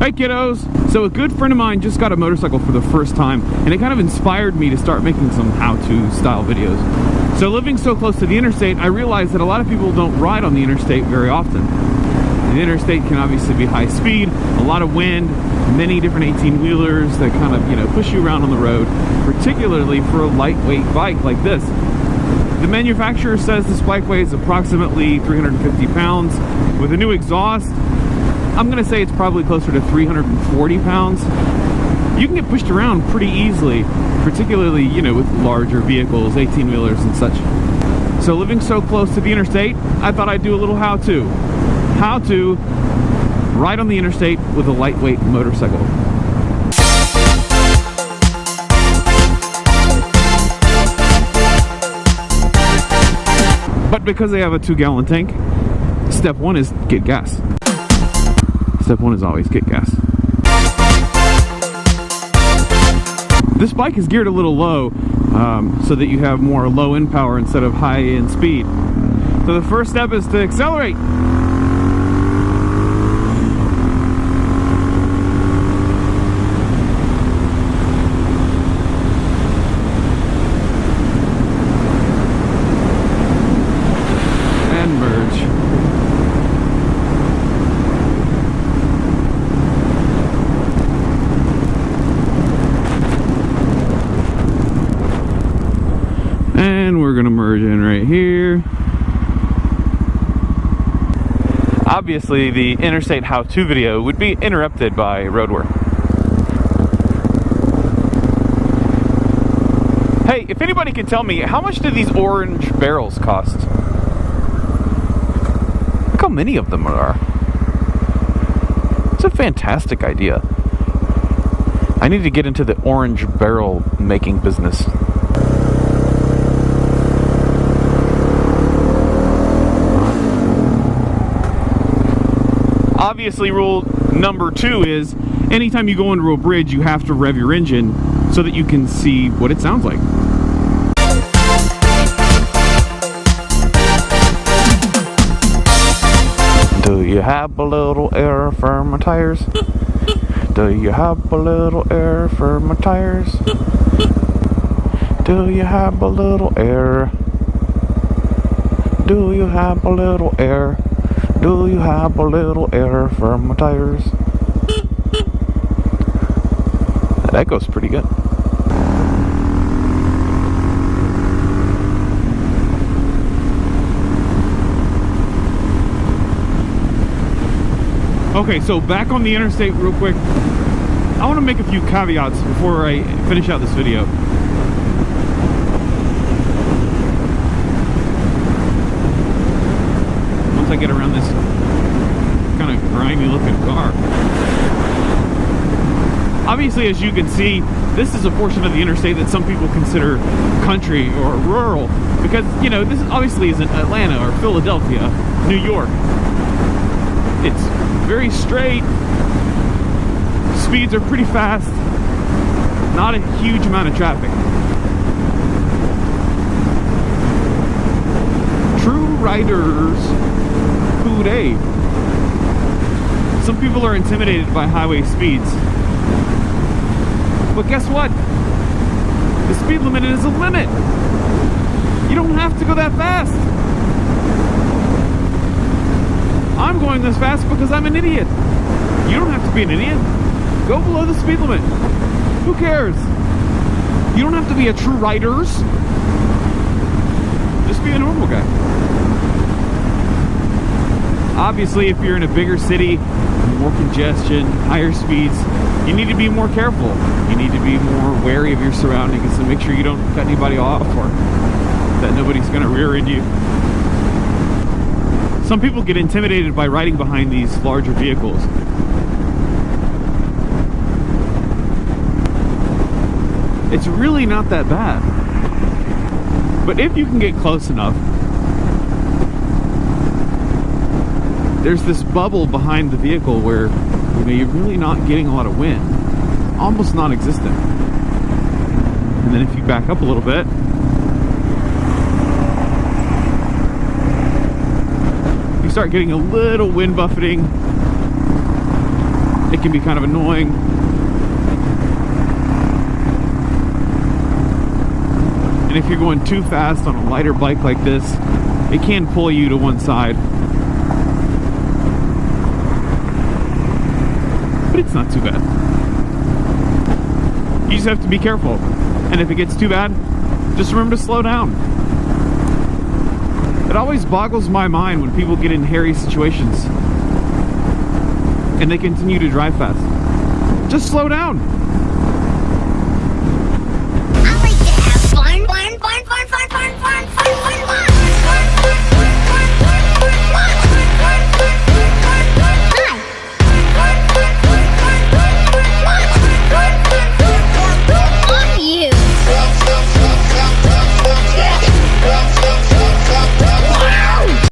Hey kiddos! So a good friend of mine just got a motorcycle for the first time, and it kind of inspired me to start making some how-to style videos. So living so close to the interstate, I realized that a lot of people don't ride on the interstate very often. The interstate can obviously be high speed, a lot of wind, many different 18-wheelers that kind of, push you around on the road, particularly for a lightweight bike like this. The manufacturer says this bike weighs approximately 350 pounds. With a new exhaust, I'm gonna say it's probably closer to 340 pounds. You can get pushed around pretty easily, particularly, with larger vehicles, 18-wheelers and such. So living so close to the interstate, I thought I'd do a little how-to. How to ride on the interstate with a lightweight motorcycle. But because they have a 2-gallon tank, step one is get gas. Step one is always get gas. This bike is geared a little low, so that you have more low end power instead of high end speed. So the first step is to accelerate. And we're gonna merge in right here. Obviously, the interstate how-to video would be interrupted by roadwork. Hey, if anybody can tell me, how much do these orange barrels cost? Look how many of them there are. It's a fantastic idea. I need to get into the orange barrel making business. Obviously, rule number 2 is anytime you go under a bridge, you have to rev your engine so that you can see what it sounds like. Do you have a little air for my tires? Do you have a little air for my tires? Do you have a little air? Do you have a little air? Do you have a little air for my tires? That echoes pretty good. Okay, so back on the interstate real quick. I want to make a few caveats before I finish out this video. Once I get around this kind of grimy looking car. Obviously, as you can see, this is a portion of the interstate that some people consider country or rural, because, this obviously isn't Atlanta or Philadelphia, New York. It's very straight, speeds are pretty fast, not a huge amount of traffic. True riders, who dey? Some people are intimidated by highway speeds. But guess what? The speed limit is a limit. You don't have to go that fast. I'm going this fast because I'm an idiot. You don't have to be an idiot. Go below the speed limit. Who cares? You don't have to be a true rider. Just be a normal guy. Obviously, if you're in a bigger city, more congestion, higher speeds, you need to be more careful. You need to be more wary of your surroundings and make sure you don't cut anybody off or that nobody's going to rear-end you. Some people get intimidated by riding behind these larger vehicles. It's really not that bad. But if you can get close enough, there's this bubble behind the vehicle where you're really not getting a lot of wind. Almost non-existent. And then if you back up a little bit, start getting a little wind buffeting. it can be kind of annoying. And if you're going too fast on a lighter bike like this, it can pull you to one side. But it's not too bad. You just have to be careful. And if it gets too bad, just remember to slow down. It always boggles my mind when people get in hairy situations and they continue to drive fast. Just slow down.